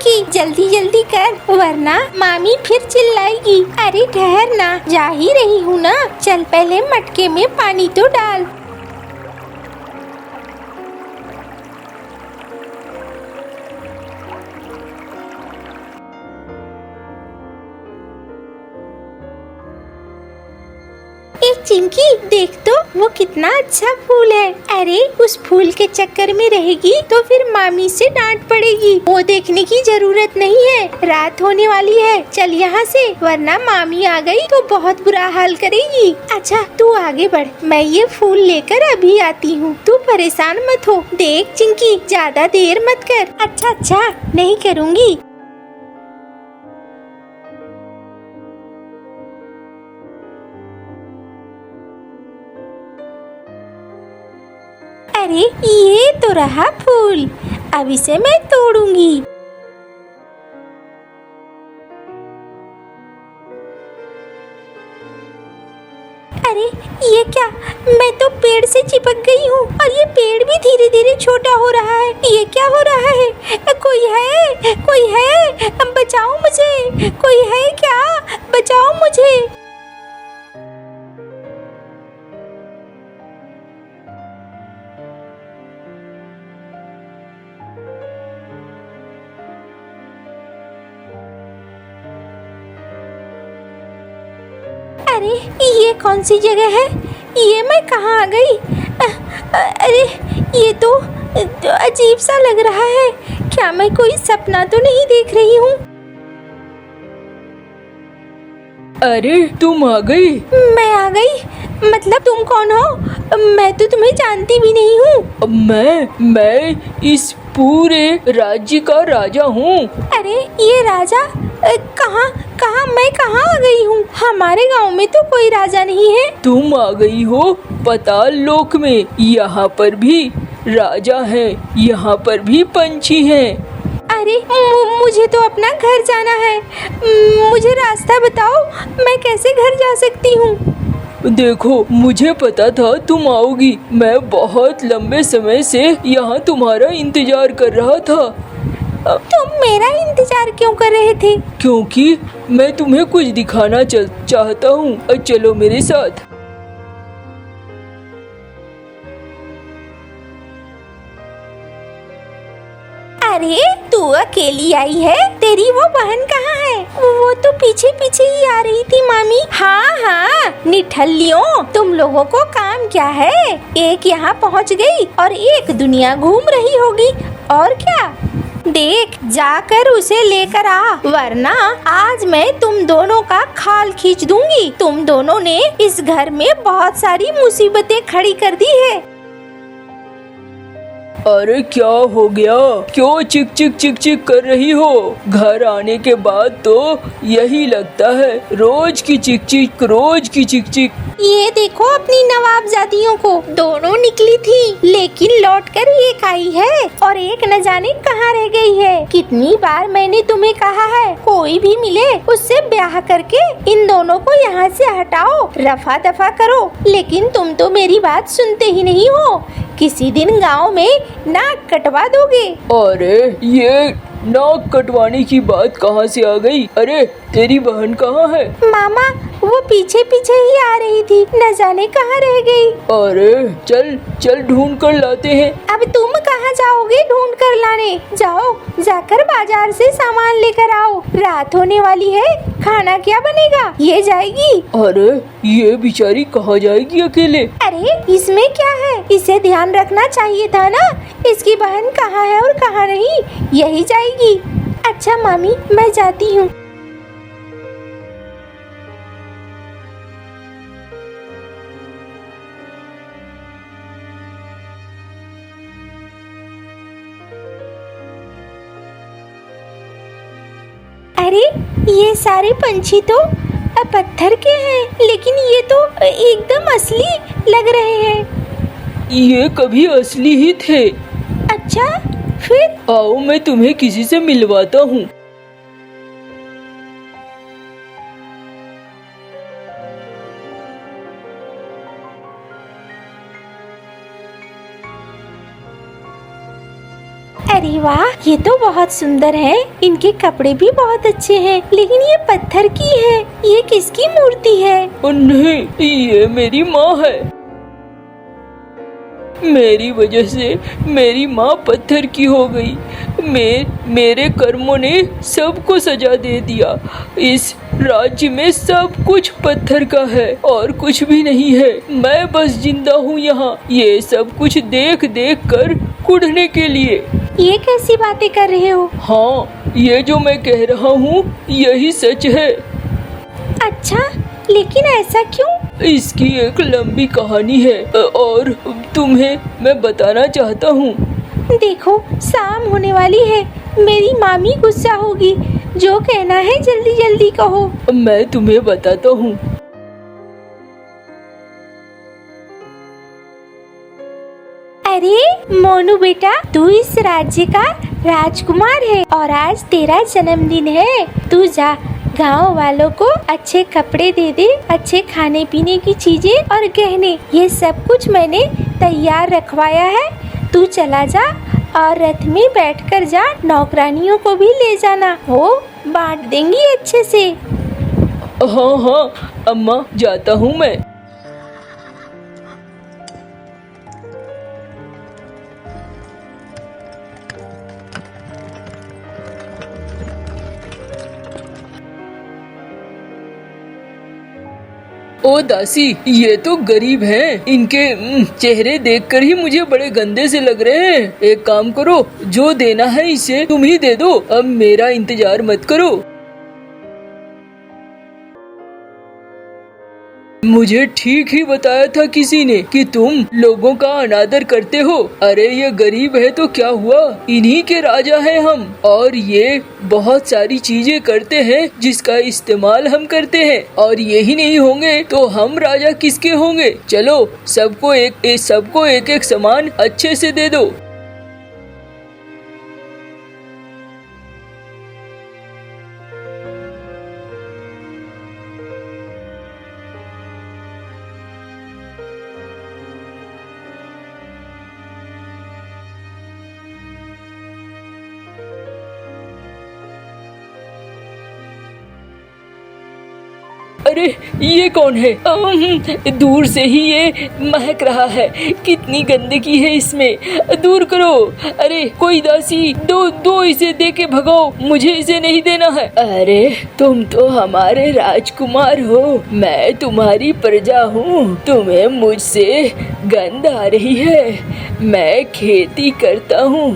चिंकी, जल्दी जल्दी कर वरना मामी फिर चिल्लाएगी। अरे ठहर ना, जा ही रही हूँ ना। चल पहले मटके में पानी तो डाल। एक चिंकी, देख तो वो कितना अच्छा फूल है। अरे उस फूल के चक्कर में रहेगी तो फिर मामी से डांट पड़ेगी। वो देखने की जरूरत नहीं है, रात होने वाली है। चल यहाँ से, वरना मामी आ गई तो बहुत बुरा हाल करेगी। अच्छा तू आगे बढ़, मैं ये फूल लेकर अभी आती हूँ। तू परेशान मत हो। देख चिंकी, ज्यादा देर मत कर। अच्छा अच्छा, नहीं करूँगी। अरे ये तो रहा फूल, अब इसे मैं तोड़ूंगी। अरे ये क्या, मैं तो पेड़ से चिपक गई हूँ और ये पेड़ भी धीरे धीरे छोटा हो रहा है। ये क्या हो रहा है? कोई है, कोई है, बचाओ मुझे। कोई है क्या? बचाओ मुझे। अरे ये कौन सी जगह है? ये मैं कहाँ आ गई? अरे ये तो अजीब सा लग रहा है। क्या मैं कोई सपना तो नहीं देख रही हूँ? अरे तुम आ गई? मैं आ गई? मतलब तुम कौन हो? मैं तो तुम्हें जानती भी नहीं हूँ। मैं इस पूरे राज्य का राजा हूँ। अरे ये राजा कहाँ कहाँ, मैं कहाँ आ गई हूँ? हमारे गांव में तो कोई राजा नहीं है। तुम आ गई हो पाताल लोक में। यहाँ पर भी राजा है, यहाँ पर भी पंछी हैं। अरे मुझे तो अपना घर जाना है। मुझे रास्ता बताओ, मैं कैसे घर जा सकती हूँ? देखो, मुझे पता था तुम आओगी। मैं बहुत लंबे समय से यहाँ तुम्हारा इंतजार कर रहा था। तुम मेरा इंतजार क्यों कर रहे थे? क्योंकि मैं तुम्हें कुछ दिखाना चाहता हूँ। चलो मेरे साथ। अरे तू अकेली आई है? तेरी वो बहन कहाँ है? वो तो पीछे पीछे ही आ रही थी मामी। हाँ हाँ, निठल्लियों, तुम लोगों को काम क्या है? एक यहाँ पहुँच गई और एक दुनिया घूम रही होगी। और क्या? देख, जाकर उसे लेकर आ, वरना आज मैं तुम दोनों का खाल खींच दूंगी। तुम दोनों ने इस घर में बहुत सारी मुसीबतें खड़ी कर दी है। अरे क्या हो गया? क्यों चिक चिक चिक चिक कर रही हो? घर आने के बाद तो यही लगता है, रोज की चिक चिक, रोज की चिक चिक। ये देखो अपनी नवाबजादियों को, दोनों निकली थी लेकिन लौटकर एक आई है और एक न जाने कहाँ रह गई है। कितनी बार मैंने तुम्हें कहा है, कोई भी मिले उससे ब्याह करके इन दोनों को यहाँ से हटाओ, रफा दफा करो, लेकिन तुम तो मेरी बात सुनते ही नहीं हो। किसी दिन गांव में नाक कटवा दोगे। अरे ये नाक कटवाने की बात कहाँ से आ गई? अरे तेरी बहन कहाँ है? मामा वो पीछे पीछे ही आ रही थी, न जाने कहाँ रह गई। अरे चल चल ढूंढ कर लाते हैं। अब तुम कहाँ जाओगे ढूंढ कर लाने? जाओ, जाकर बाजार से सामान लेकर आओ। रात होने वाली है, खाना क्या बनेगा? ये जाएगी। अरे ये बेचारी कहाँ जाएगी अकेले? अरे इसमें क्या है, इसे ध्यान रखना चाहिए था ना, इसकी बहन कहाँ है और कहाँ नहीं, यही जाएगी। अच्छा मामी, मैं जाती हूँ। अरे ये सारे पंछी तो पत्थर के हैं, लेकिन ये तो एकदम असली लग रहे हैं। ये कभी असली ही थे। अच्छा फिर? आओ मैं तुम्हें किसी से मिलवाता हूँ। अरे वाह, ये तो बहुत सुंदर है। इनके कपड़े भी बहुत अच्छे हैं, लेकिन ये पत्थर की है। ये किसकी मूर्ति है? नहीं, ये मेरी माँ है। मेरी वजह से मेरी माँ पत्थर की हो गई। मेरे कर्मों ने सबको सजा दे दिया। इस राज्य में सब कुछ पत्थर का है और कुछ भी नहीं है। मैं बस जिंदा हूँ यहाँ, ये सब कुछ देख देख कर कुढ़ने के लिए। ये कैसी बातें कर रहे हो? हाँ, ये जो मैं कह रहा हूँ यही सच है। अच्छा, लेकिन ऐसा क्यों? इसकी एक लंबी कहानी है और तुम्हें मैं बताना चाहता हूँ। देखो, शाम होने वाली है, मेरी मामी गुस्सा होगी। जो कहना है जल्दी जल्दी कहो। मैं तुम्हें बताता हूँ। अरे मोनू बेटा, तू इस राज्य का राजकुमार है और आज तेरा जन्मदिन है। तू जा, गांव वालों को अच्छे कपड़े दे दे, अच्छे खाने पीने की चीजें और गहने, ये सब कुछ मैंने तैयार रखवाया है। तू चला जा और रथ में बैठकर जा, नौकरानियों को भी ले जाना, वो बांट देंगी अच्छे से। हाँ हाँ अम्मा, जाता हूँ मैं। ओ दासी, ये तो गरीब हैं। इनके चेहरे देखकर ही मुझे बड़े गंदे से लग रहे हैं। एक काम करो, जो देना है इसे तुम ही दे दो, अब मेरा इंतजार मत करो। मुझे ठीक ही बताया था किसी ने कि तुम लोगों का अनादर करते हो। अरे ये गरीब है तो क्या हुआ, इन्हीं के राजा हैं हम, और ये बहुत सारी चीजें करते हैं जिसका इस्तेमाल हम करते हैं, और यही नहीं होंगे तो हम राजा किसके होंगे। चलो सबको एक एक सामान अच्छे से दे दो। अरे ये कौन है? दूर से ही ये महक रहा है, कितनी गंदगी है इसमें, दूर करो। अरे कोई दासी, दो इसे दे के भगाओ, मुझे इसे नहीं देना है। अरे तुम तो हमारे राजकुमार हो, मैं तुम्हारी प्रजा हूँ, तुम्हें मुझसे गंध आ रही है। मैं खेती करता हूँ,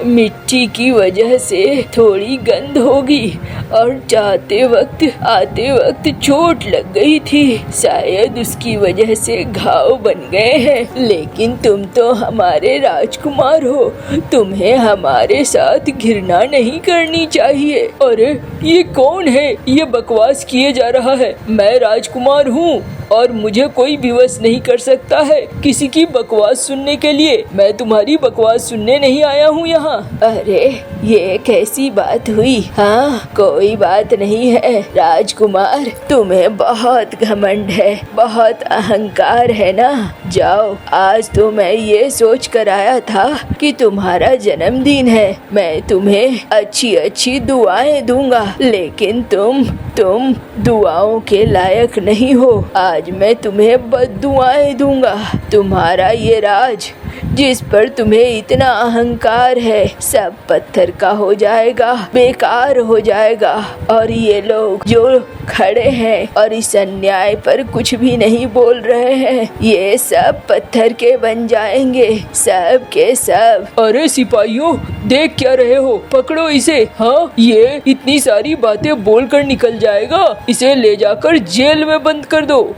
मिट्टी की वजह से थोड़ी गंध होगी और आते वक्त चोट लग गई थी, शायद उसकी वजह से घाव बन गए हैं। लेकिन तुम तो हमारे राजकुमार हो, तुम्हें हमारे साथ घृणा नहीं करनी चाहिए। अरे ये कौन है? ये बकवास किए जा रहा है। मैं राजकुमार हूँ और मुझे कोई विवश नहीं कर सकता है किसी की बकवास सुनने के लिए। मैं तुम्हारी बकवास सुनने नहीं आया हूँ यहाँ। अरे ये कैसी बात हुई? हाँ, कोई बात नहीं है राजकुमार, तुम्हें बहुत घमंड है, बहुत अहंकार है ना। जाओ, आज तो मैं ये सोच कर आया था कि तुम्हारा जन्मदिन है, मैं तुम्हें अच्छी अच्छी दुआएं दूंगा, लेकिन तुम दुआओं के लायक नहीं हो। आज मैं तुम्हें बद्दुआएं दूंगा। तुम्हारा ये राज जिस पर तुम्हें इतना अहंकार है, सब पत्थर का हो जाएगा, बेकार हो जाएगा। और ये लोग जो खड़े हैं और इस अन्याय पर कुछ भी नहीं बोल रहे हैं, ये सब पत्थर के बन जाएंगे, सब के सब। अरे सिपाहियों, देख क्या रहे हो? पकड़ो इसे। हाँ, ये इतनी सारी बातें बोलकर निकल जाएगा, इसे ले जाकर जेल में बंद कर दो।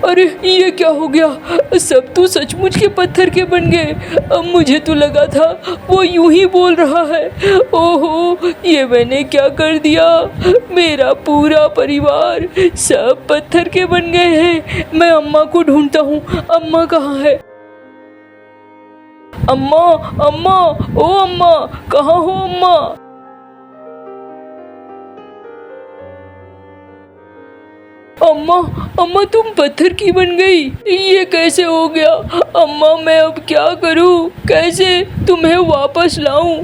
अरे ये क्या हो गया? सब तो सचमुच के पत्थर के बन गए। अब मुझे तो लगा था वो यूं ही बोल रहा है। ओहो, ये मैंने क्या कर दिया? मेरा पूरा परिवार सब पत्थर के बन गए हैं। मैं अम्मा को ढूंढता हूँ, अम्मा कहाँ है? अम्मा, अम्मा, ओ अम्मा, कहाँ हो अम्मा? अम्मा, अम्मा तुम पत्थर की बन गई, ये कैसे हो गया? अम्मा मैं अब क्या करूं? कैसे तुम्हें वापस लाऊं?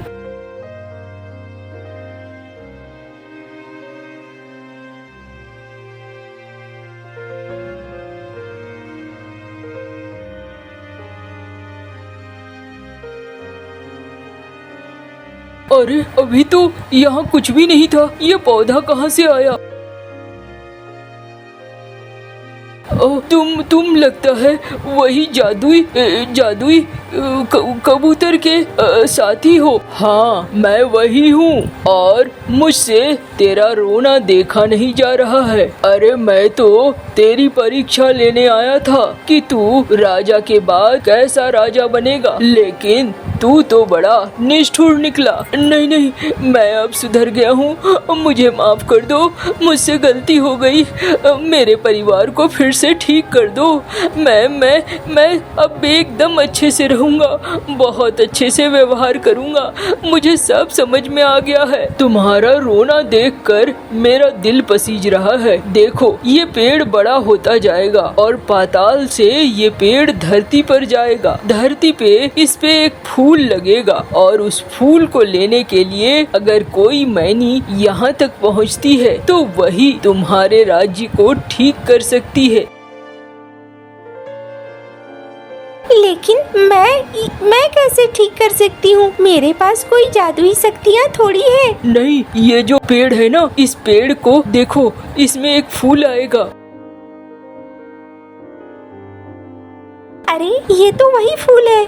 अरे अभी तो यहाँ कुछ भी नहीं था, ये पौधा कहाँ से आया? तुम लगता है वही जादुई कबूतर के साथी हो। हाँ मैं वही हूँ और मुझसे तेरा रोना देखा नहीं जा रहा है। अरे मैं तो तेरी परीक्षा लेने आया था कि तू राजा के बाद कैसा राजा बनेगा, लेकिन तू तो बड़ा निष्ठुर निकला। नहीं, मैं अब सुधर गया हूँ, मुझे माफ कर दो, मुझसे गलती हो गई। मेरे परिवार को फिर से ठीक कर दो। मैं अब एकदम अच्छे से रहूँगा, बहुत अच्छे से व्यवहार करूँगा। मुझे सब समझ में आ गया है। तुम्हारा रोना देखकर मेरा दिल पसीज रहा है। देखो ये पेड़ बड़ा होता जाएगा और पाताल से ये पेड़ धरती पर जाएगा। धरती पे इस पे एक फूल लगेगा और उस फूल को लेने के लिए अगर कोई मैनी यहाँ तक पहुँचती है तो वही तुम्हारे राज्य को ठीक कर सकती है। लेकिन मैं कैसे ठीक कर सकती हूँ? मेरे पास कोई जादुई शक्तियाँ थोड़ी है। नहीं, ये जो पेड़ है ना, इस पेड़ को देखो, इसमें एक फूल आएगा। अरे ये तो वही फूल है।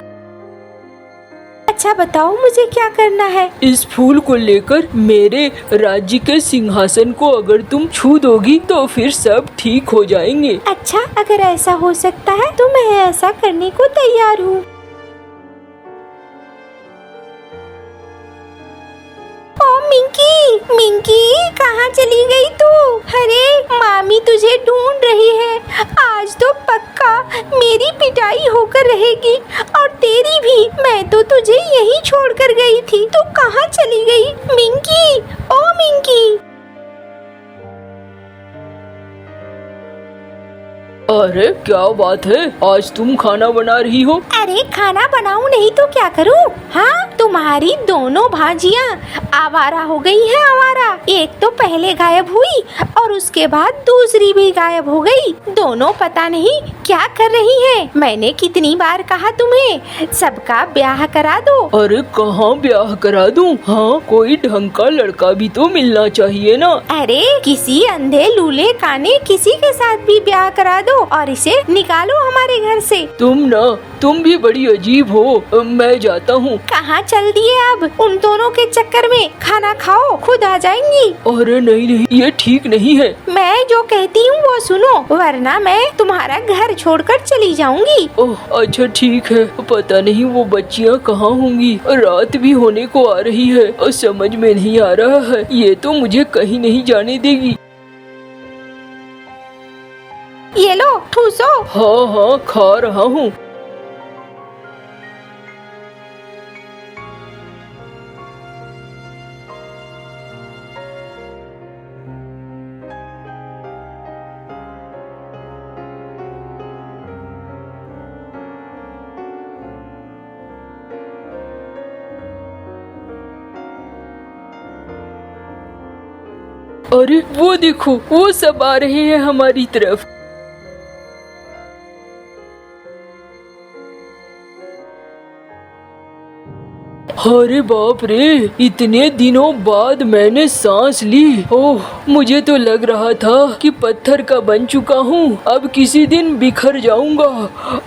अच्छा बताओ मुझे क्या करना है? इस फूल को लेकर मेरे राज्य के सिंहासन को अगर तुम छू दोगी तो फिर सब ठीक हो जाएंगे। अच्छा अगर ऐसा हो सकता है तो मैं ऐसा करने को तैयार हूँ। ओ मिंकी कहाँ चली गई तू? अरे मामी तुझे ढूंढ रही है। आज तो पक्का मेरी पिटाई होकर रहेगी और तेरी भी। मैं तो तुझे यहीं छोड़कर गई थी, तू कहाँ चली गई? मिंकी, ओ मिंकी। अरे क्या बात है, आज तुम खाना बना रही हो? अरे खाना बनाऊं नहीं तो क्या करूं? हाँ तुम्हारी दोनों भाजियाँ आवारा हो गई है। आवारा, एक तो पहले गायब हुई और उसके बाद दूसरी भी गायब हो गई। दोनों पता नहीं क्या कर रही हैं। मैंने कितनी बार कहा तुम्हें सबका ब्याह करा दो। अरे कहाँ ब्याह करा दूं? हाँ कोई ढंग का लड़का भी तो मिलना चाहिए ना। अरे किसी अंधे लूले काने किसी के साथ भी ब्याह करा दो और इसे निकालो हमारे घर से। तुम भी बड़ी अजीब हो। मैं जाता हूँ। कहाँ चल दिए अब? उन दोनों के चक्कर में खाना खाओ, खुद आ जाएंगी। अरे नहीं, ये ठीक नहीं है। मैं जो कहती हूँ वो सुनो, वरना मैं तुम्हारा घर छोड़कर चली जाऊंगी। ओह अच्छा ठीक है। पता नहीं वो बच्चियाँ कहाँ होंगी, रात भी होने को आ रही है और समझ में नहीं आ रहा है। ये तो मुझे कहीं नहीं जाने देगी। ये लो ठूसो। हाँ खा रहा हूँ। अरे वो देखो, वो सब आ रहे हैं हमारी तरफ। अरे बाप रे, इतने दिनों बाद मैंने सांस ली। ओह मुझे तो लग रहा था कि पत्थर का बन चुका हूँ, अब किसी दिन बिखर जाऊंगा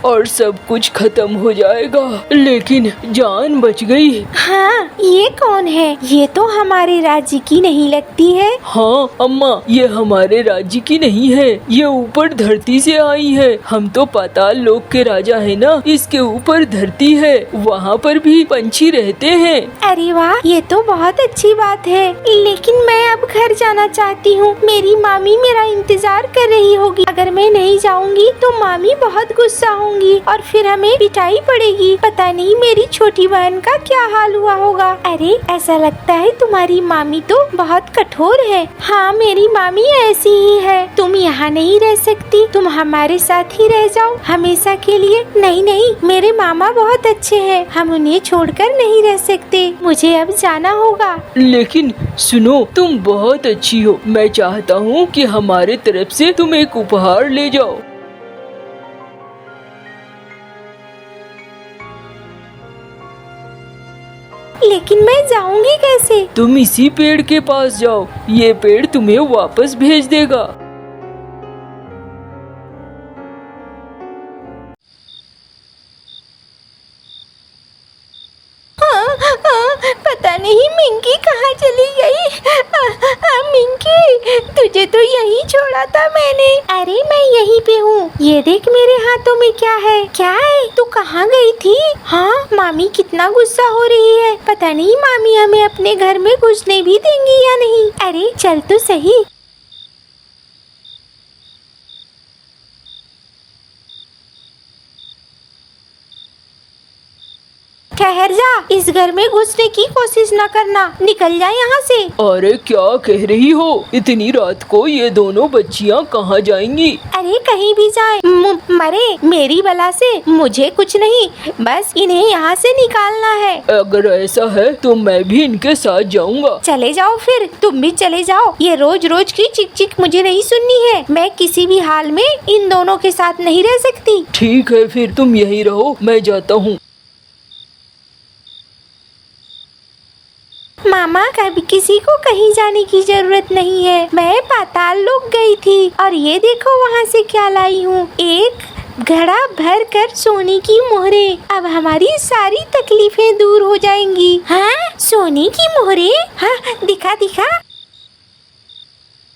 और सब कुछ खत्म हो जाएगा, लेकिन जान बच गई। हाँ ये कौन है? ये तो हमारे राज्य की नहीं लगती है। हाँ अम्मा, ये हमारे राज्य की नहीं है, ये ऊपर धरती से आई है। हम तो पाताल लोक के राजा है ना, इसके ऊपर धरती है, वहाँ पर भी पंछी रहते जाते हैं। अरे वाह, ये तो बहुत अच्छी बात है। लेकिन मैं अब घर जाना चाहती हूँ। मेरी मामी मेरा इंतजार कर रही होगी। अगर मैं नहीं जाऊँगी तो मामी बहुत गुस्सा होंगी और फिर हमें पिटाई पड़ेगी। पता नहीं मेरी छोटी बहन का क्या हाल हुआ होगा। अरे ऐसा लगता है तुम्हारी मामी तो बहुत कठोर है। हाँ, मेरी मामी ऐसी ही है। तुम यहाँ नहीं रह सकती, तुम हमारे साथ ही रह जाओ हमेशा के लिए। नहीं नहीं, मेरे मामा बहुत अच्छे हैं, हम उन्हें छोड़कर नहीं रह सकते। मुझे अब जाना होगा। लेकिन सुनो, तुम बहुत अच्छी हो। मैं चाहता हूँ कि हमारे तरफ से तुम एक उपहार ले जाओ। लेकिन मैं जाऊंगी कैसे? तुम इसी पेड़ के पास जाओ, ये पेड़ तुम्हें वापस भेज देगा। पता नहीं मिंकी कहाँ चली गई। मिंकी, तुझे तो यहीं छोड़ा था मैंने। अरे मैं यहीं पे हूँ। ये देख मेरे हाथों में क्या है। क्या है? तू कहाँ गई थी? हाँ, मामी कितना गुस्सा हो रही है। पता नहीं मामी हमें अपने घर में घुसने भी देंगी या नहीं। अरे चल तो सही। ठहर जा, इस घर में घुसने की कोशिश न करना। निकल जा यहाँ से। अरे क्या कह रही हो? इतनी रात को ये दोनों बच्चियाँ कहाँ जाएंगी? अरे कहीं भी जाए, मरे मेरी बला से मुझे कुछ नहीं, बस इन्हें यहाँ से निकालना है। अगर ऐसा है तो मैं भी इनके साथ जाऊँगा। चले जाओ फिर, तुम भी चले जाओ। ये रोज रोज की चिक चिक मुझे नहीं सुननी है। मैं किसी भी हाल में इन दोनों के साथ नहीं रह सकती। ठीक है, फिर तुम यहीं रहो, मैं जाता हूँ। मामा, कभी किसी को कहीं जाने की जरूरत नहीं है। मैं पाताल लोक गई थी और ये देखो वहाँ से क्या लाई हूँ। एक घड़ा भर कर सोने की मोहरे। अब हमारी सारी तकलीफें दूर हो जाएंगी। हाँ, सोने की मोहरे? हाँ, दिखा दिखा।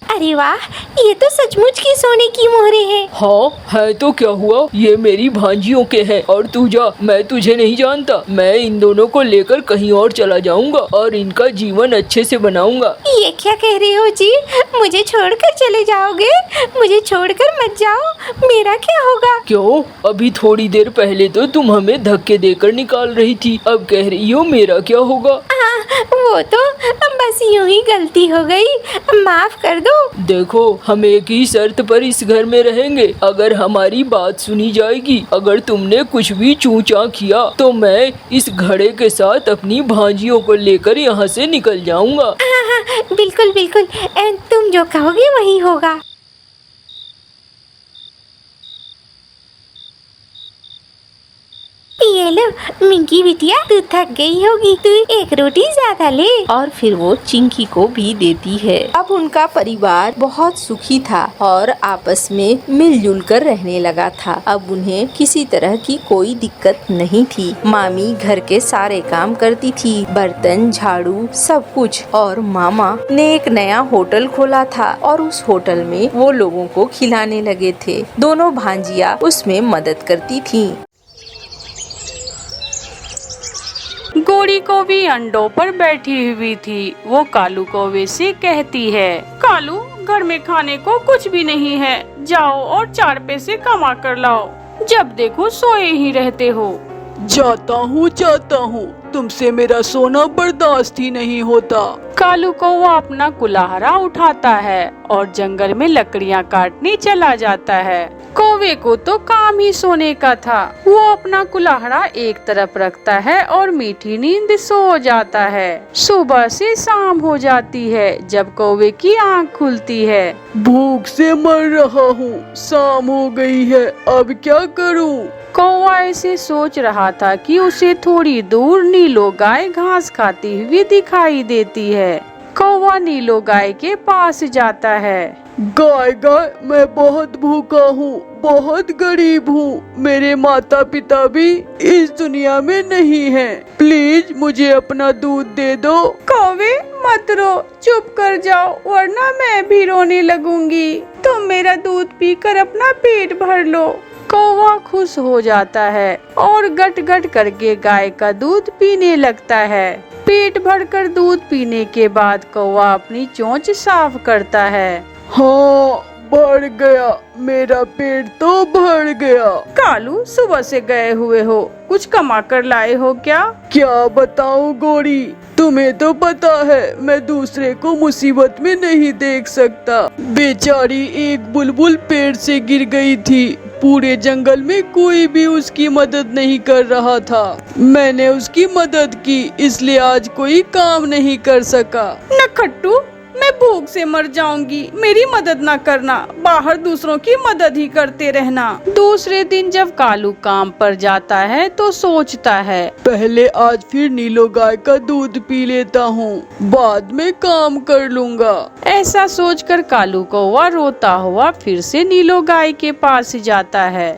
अरे वाह, ये तो सचमुच की सोने की मोहरे हैं। हाँ है तो क्या हुआ, ये मेरी भांजियों के हैं। और तू जा, मैं तुझे नहीं जानता। मैं इन दोनों को लेकर कहीं और चला जाऊंगा और इनका जीवन अच्छे से बनाऊंगा। ये क्या कह रहे हो जी? मुझे छोड़कर चले जाओगे? मुझे छोड़कर मत जाओ, मेरा क्या होगा? क्यों? अभी थोड़ी देर पहले तो तुम हमें धक्के देकर निकाल रही थी, अब कह रही हो मेरा क्या होगा? वो तो बस यूं ही गलती हो गई, माफ कर दो। देखो, हम एक ही शर्त पर इस घर में रहेंगे। अगर हमारी बात सुनी जाएगी, अगर तुमने कुछ भी चूचा किया तो मैं इस घड़े के साथ अपनी भांजियों को लेकर यहाँ से निकल जाऊंगा। हाँ, बिल्कुल बिल्कुल, तुम जो कहोगे वही होगा। ये लो मिंकी बिटिया, तू थक गई होगी, तू एक रोटी ज्यादा ले। और फिर वो चिंकी को भी देती है। अब उनका परिवार बहुत सुखी था और आपस में मिलजुल कर रहने लगा था। अब उन्हें किसी तरह की कोई दिक्कत नहीं थी। मामी घर के सारे काम करती थी, बर्तन, झाड़ू, सब कुछ। और मामा ने एक नया होटल खोला था और उस होटल में वो लोगों को खिलाने लगे थे। दोनों भांजिया उसमें मदद करती थी। गोरी कौवी अंडों पर बैठी हुई थी। वो कालू कौवे से कहती है, कालू, घर में खाने को कुछ भी नहीं है, जाओ और 4 पैसे कमा कर लाओ। जब देखो सोए ही रहते हो। जाता हूँ, तुमसे मेरा सोना बर्दाश्त ही नहीं होता। कालू कौवा अपना कुल्हाड़ा उठाता है और जंगल में लकड़ियाँ काटने चला जाता है। कौवे को तो काम ही सोने का था। वो अपना कुल्हाड़ा एक तरफ रखता है और मीठी नींद सो जाता है। सुबह से शाम हो जाती है जब कौवे की आँख खुलती है। भूख से मर रहा हूँ, शाम हो गई है, अब क्या करूँ? कौवा ऐसे सोच रहा था कि उसे थोड़ी दूर नीलो गाय घास खाती हुई दिखाई देती है। कौवा नीलो गाय के पास जाता है। गाय, मैं बहुत भूखा हूँ, बहुत गरीब हूँ, मेरे माता पिता भी इस दुनिया में नहीं हैं। प्लीज मुझे अपना दूध दे दो। कौवे, मत रो, चुप कर जाओ वरना मैं भी रोने लगूंगी। तुम मेरा दूध पीकर अपना पेट भर लो। कौवा खुश हो जाता है और गट गट करके गाय का दूध पीने लगता है। पेट भरकर दूध पीने के बाद कौवा अपनी चोंच साफ करता है। हाँ, भर गया, मेरा पेट तो भर गया। कालू, सुबह से गए हुए हो, कुछ कमा कर लाए हो क्या? क्या बताऊं गौरी, तुम्हें तो पता है मैं दूसरे को मुसीबत में नहीं देख सकता। बेचारी एक बुलबुल पेड़ से गिर गई थी, पूरे जंगल में कोई भी उसकी मदद नहीं कर रहा था। मैंने उसकी मदद की, इसलिए आज कोई काम नहीं कर सका। नखट्टू, मैं भूख से मर जाऊंगी, मेरी मदद ना करना, बाहर दूसरों की मदद ही करते रहना। दूसरे दिन जब कालू काम पर जाता है तो सोचता है, पहले आज फिर नीलो गाय का दूध पी लेता हूँ, बाद में काम कर लूँगा। ऐसा सोचकर कालू कौवा रोता हुआ फिर से नीलो गाय के पास जाता है।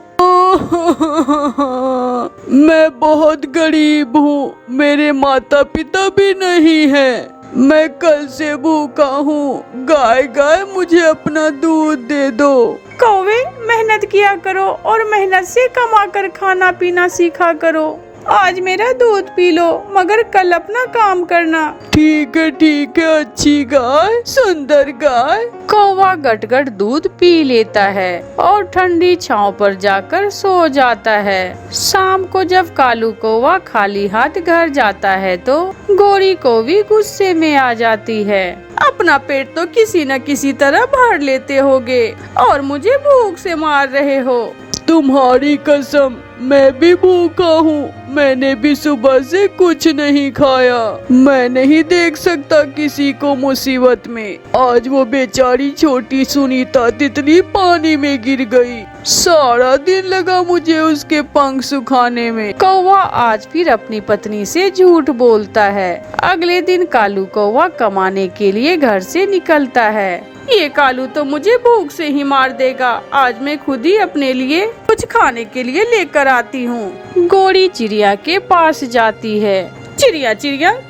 मैं बहुत गरीब हूँ, मेरे माता पिता भी नहीं हैं। मैं कल से भूखा हूँ, गाय गाय मुझे अपना दूध दे दो। कौवे, मेहनत किया करो और मेहनत से कमा कर खाना पीना सीखा करो। आज मेरा दूध पी लो, मगर कल अपना काम करना। ठीक है, अच्छी गाय, सुंदर गाय। कौवा गट-गट दूध पी लेता है और ठंडी छांव पर जाकर सो जाता है। शाम को जब कालू कौवा खाली हाथ घर जाता है तो गोरी कौवी गुस्से में आ जाती है। अपना पेट तो किसी न किसी तरह भर लेते होगे और मुझे भूख से मार रहे हो। तुम्हारी कसम, मैं भी भूखा हूँ, मैंने भी सुबह से कुछ नहीं खाया। मैं नहीं देख सकता किसी को मुसीबत में। आज वो बेचारी छोटी सुनीता तितली पानी में गिर गई, सारा दिन लगा मुझे उसके पंख सुखाने में। कौवा आज फिर अपनी पत्नी से झूठ बोलता है। अगले दिन कालू कौवा कमाने के लिए घर से निकलता है। ये कालू तो मुझे भूख से ही मार देगा, आज मैं खुद ही अपने लिए कुछ खाने के लिए लेकर आती हूँ। गोरी चिड़िया के पास जाती है। चिड़िया,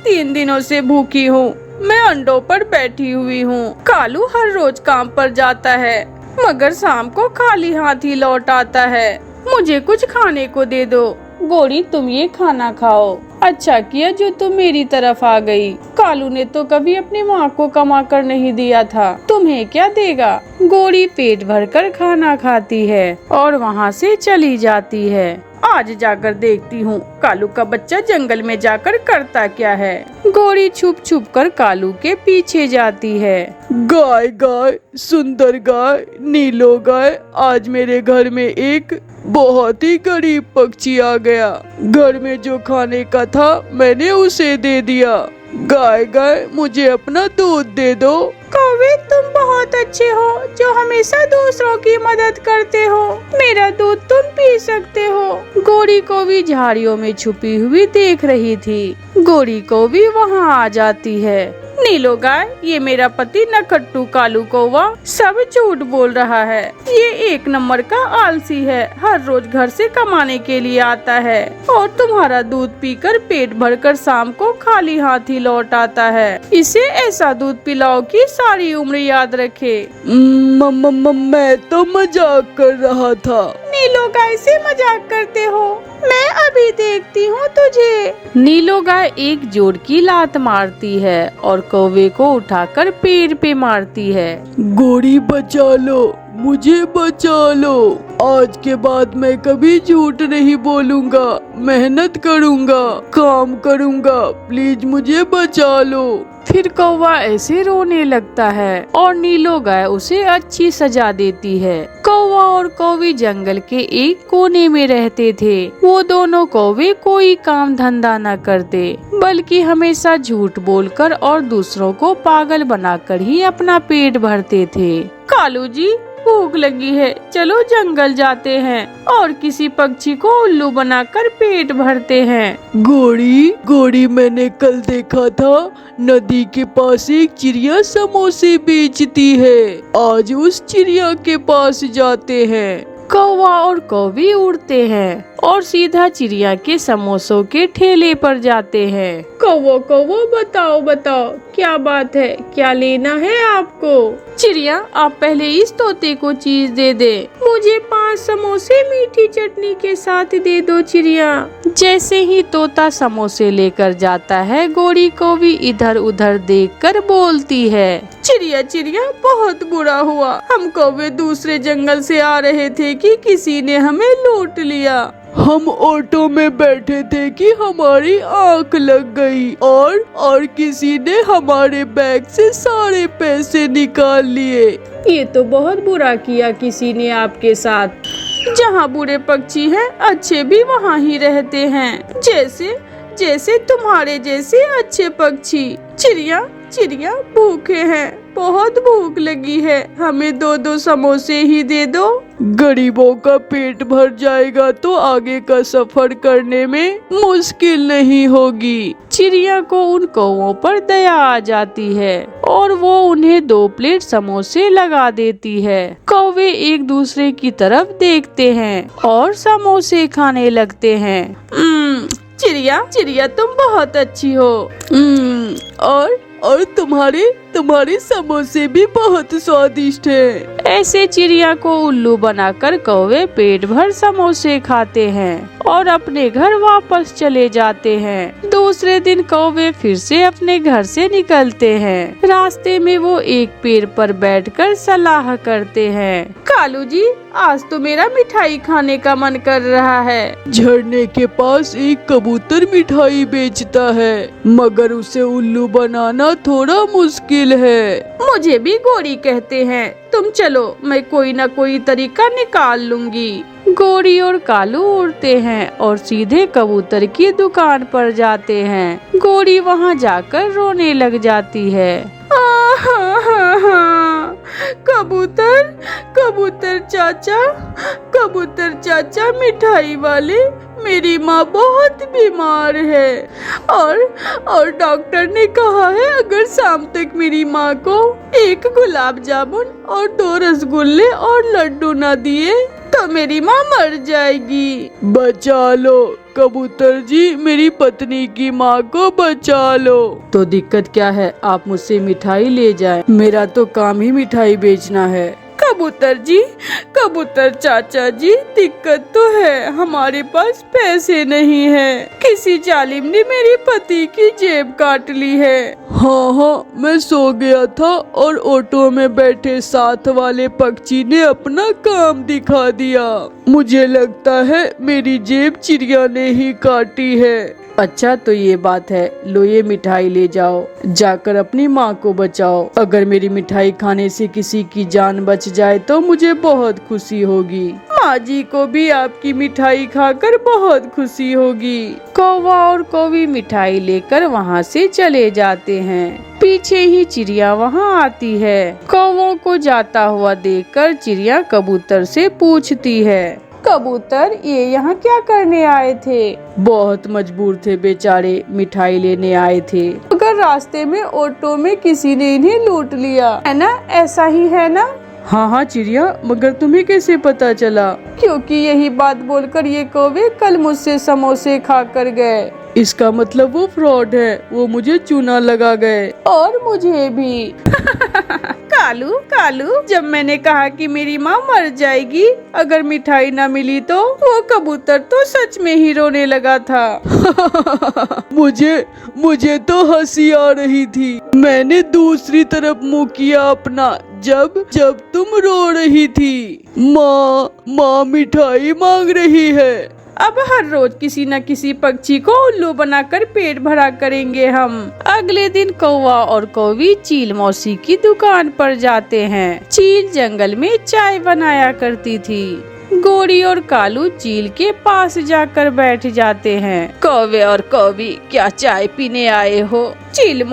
3 दिनों से भूखी हूँ, मैं अंडों पर बैठी हुई हूँ। कालू हर रोज काम पर जाता है, मगर शाम को खाली हाथ ही लौट आता है। मुझे कुछ खाने को दे दो। गोरी, तुम ये खाना खाओ। अच्छा किया जो तुम मेरी तरफ आ गई। कालू ने तो कभी अपनी माँ को कमा कर नहीं दिया था, तुम्हें क्या देगा। गोरी पेट भरकर खाना खाती है और वहाँ से चली जाती है। आज जाकर देखती हूँ कालू का बच्चा जंगल में जाकर करता क्या है। गोरी छुप छुप कर कालू के पीछे जाती है। गाय गाय, सुंदर गाय, नीलो गाय, आज मेरे घर में एक बहुत ही गरीब पक्षी आ गया। घर में जो खाने का था मैंने उसे दे दिया। गाय गाय, मुझे अपना दूध दे दो। कौवे, तुम बहुत अच्छे हो जो हमेशा दूसरों की मदद करते हो। मेरा दूध तुम पी सकते हो। गोरी कौवी झाड़ियों में छुपी हुई देख रही थी। गोरी कौवी वहाँ आ जाती है। नीलो गाय, ये मेरा पति नखट्टू कालू कौवा सब झूठ बोल रहा है। ये 1 नंबर का आलसी है, हर रोज घर से कमाने के लिए आता है और तुम्हारा दूध पीकर पेट भरकर शाम को खाली हाथ ही लौट आता है। इसे ऐसा दूध पिलाओ कि सारी उम्र याद रखे। मैं तो मजाक कर रहा था। नीलो गाय से मजाक करते हो, मैं अभी देखती हूँ तुझे। नीलो गाय एक जोड़ की लात मारती है और कौवे को उठाकर पेड़ पे मारती है। गोरी, बचा लो, मुझे बचा लो। आज के बाद मैं कभी झूठ नहीं बोलूँगा, मेहनत करूँगा, काम करूँगा, प्लीज मुझे बचा लो। फिर कौवा ऐसे रोने लगता है और नीलो गाय उसे अच्छी सजा देती है। कौवा और कौवी जंगल के एक कोने में रहते थे। वो दोनों कौवे कोई काम धंधा न करते, बल्कि हमेशा झूठ बोलकर और दूसरों को पागल बनाकर ही अपना पेट भरते थे। कालू जी, भूख लगी है, चलो जंगल जाते हैं और किसी पक्षी को उल्लू बनाकर पेट भरते हैं। गोरी, मैंने कल देखा था नदी के पास एक चिड़िया समोसे बेचती है। आज उस चिड़िया के पास जाते हैं। कौवा और कौवी उड़ते हैं और सीधा चिड़िया के समोसों के ठेले पर जाते हैं। कौवो कौवो बताओ बताओ क्या बात है, क्या लेना है आपको? चिड़िया आप पहले इस तोते को चीज दे दे। मुझे 5 समोसे मीठी चटनी के साथ दे दो चिड़िया। जैसे ही तोता समोसे लेकर जाता है, गोरी कौवी इधर उधर देखकर बोलती है, चिड़िया चिड़िया बहुत बुरा हुआ, हम कौवे दूसरे जंगल से आ रहे थे कि किसी ने हमें लूट लिया। हम ऑटो में बैठे थे कि हमारी आंख लग गई और किसी ने हमारे बैग से सारे पैसे निकाल लिए। ये तो बहुत बुरा किया किसी ने आपके साथ। जहाँ बुरे पक्षी हैं, अच्छे भी वहाँ ही रहते हैं। जैसे तुम्हारे जैसे अच्छे पक्षी। चिड़िया चिड़िया भूखे हैं, बहुत भूख लगी है, हमें 2-2 समोसे ही दे दो। गरीबों का पेट भर जाएगा तो आगे का सफर करने में मुश्किल नहीं होगी। चिड़िया को उन कौवों पर दया आ जाती है और वो उन्हें 2 प्लेट समोसे लगा देती है। कौवे एक दूसरे की तरफ देखते हैं और समोसे खाने लगते हैं। चिड़िया चिड़िया तुम बहुत अच्छी हो। और तुम्हारे समोसे भी बहुत स्वादिष्ट हैं। ऐसे चिड़िया को उल्लू बनाकर कौवे पेट भर समोसे खाते हैं और अपने घर वापस चले जाते हैं। दूसरे दिन कौवे फिर से अपने घर से निकलते हैं। रास्ते में वो एक पेड़ पर बैठकर सलाह करते हैं। कालू जी, आज तो मेरा मिठाई खाने का मन कर रहा है। झरने के पास एक कबूतर मिठाई बेचता है, मगर उसे उल्लू बनाना थोड़ा मुश्किल है। मुझे भी गोरी कहते हैं। तुम चलो, मैं कोई न कोई तरीका निकाल लूंगी। गोरी और कालू उड़ते हैं और सीधे कबूतर की दुकान पर जाते हैं। गोरी वहां जाकर रोने लग जाती है। कबूतर चाचा मिठाई वाले, मेरी माँ बहुत बीमार है और डॉक्टर ने कहा है अगर शाम तक मेरी माँ को 1 गुलाब जामुन और 2 रसगुल्ले और लड्डू न दिए तो मेरी माँ मर जाएगी। बचा लो कबूतर जी, मेरी पत्नी की माँ को बचा लो। तो दिक्कत क्या है, आप मुझसे मिठाई ले जाएं। मेरा तो काम ही मिठाई बेचना है। कबूतर चाचा जी, दिक्कत तो है, हमारे पास पैसे नहीं है। किसी जालिम ने मेरे पति की जेब काट ली है। हाँ, मैं सो गया था और ऑटो में बैठे साथ वाले पक्षी ने अपना काम दिखा दिया। मुझे लगता है मेरी जेब चिड़िया ने ही काटी है। अच्छा तो ये बात है, लो ये मिठाई ले जाओ, जाकर अपनी माँ को बचाओ। अगर मेरी मिठाई खाने से किसी की जान बच जाए तो मुझे बहुत खुशी होगी। माँ जी को भी आपकी मिठाई खाकर बहुत खुशी होगी। कौवा और कौवी मिठाई लेकर वहाँ से चले जाते हैं। पीछे ही चिड़िया वहाँ आती है। कौवों को जाता हुआ देखकर चिड़िया कबूतर से पूछती है, कबूतर, ये यहाँ क्या करने आए थे? बहुत मजबूर थे बेचारे, मिठाई लेने आए थे। अगर रास्ते में ऑटो में किसी ने इन्हें लूट लिया है ना, ऐसा ही है ना? हाँ चिड़िया, मगर तुम्हें कैसे पता चला? क्योंकि यही बात बोलकर ये कौवे कल मुझसे समोसे खा कर गए। इसका मतलब वो फ्रॉड है, वो मुझे चूना लगा गए। और मुझे भी। कालू, जब मैंने कहा कि मेरी माँ मर जाएगी अगर मिठाई न मिली तो वो कबूतर तो सच में ही रोने लगा था। मुझे तो हंसी आ रही थी। मैंने दूसरी तरफ मुँह किया अपना जब तुम रो रही थी। माँ मिठाई मांग रही है। अब हर रोज किसी न किसी पक्षी को उल्लू बनाकर पेट भरा करेंगे हम। अगले दिन कौवा और कौवी चील मौसी की दुकान पर जाते हैं। चील जंगल में चाय बनाया करती थी। गोरी और कालू चील के पास जाकर बैठ जाते हैं। कौवे और कौवी, क्या चाय पीने आए हो? चील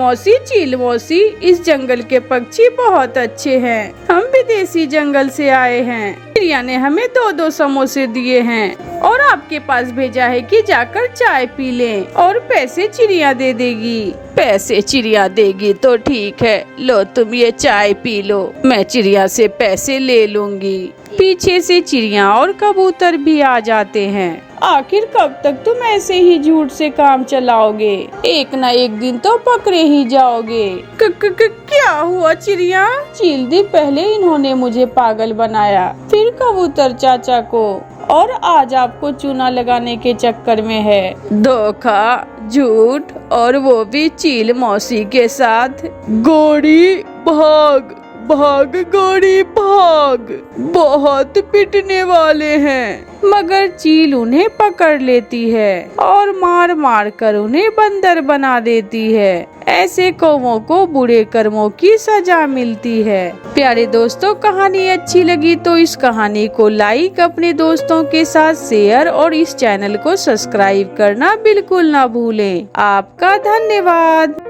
मौसी, इस जंगल के पक्षी बहुत अच्छे हैं। हम विदेशी जंगल से आए हैं। चिड़िया ने हमें 2-2 समोसे दिए हैं और आपके पास भेजा है कि जाकर चाय पी लें और पैसे चिड़िया दे देगी। पैसे चिड़िया देगी तो ठीक है, लो तुम ये चाय पी लो, मैं चिड़िया से पैसे ले लूंगी। पीछे से चिड़िया और कबूतर भी आ जाते हैं आखिर कब तक तुम ऐसे ही झूठ से काम चलाओगे? एक न एक दिन तो पकड़े ही जाओगे। क्या हुआ चिड़िया? चील दी, पहले इन्होंने मुझे पागल बनाया, फिर कबूतर चाचा को, और आज आपको चूना लगाने के चक्कर में है। धोखा, झूठ, और वो भी चील मौसी के साथ। गौरी भाग भाग गौरी भाग, बहुत पिटने वाले हैं। मगर चील उन्हें पकड़ लेती है और मार मार कर उन्हें बंदर बना देती है। ऐसे कौमों को बुरे कर्मों की सजा मिलती है। प्यारे दोस्तों, कहानी अच्छी लगी तो इस कहानी को लाइक, अपने दोस्तों के साथ शेयर और इस चैनल को सब्सक्राइब करना बिल्कुल ना भूलें। आपका धन्यवाद।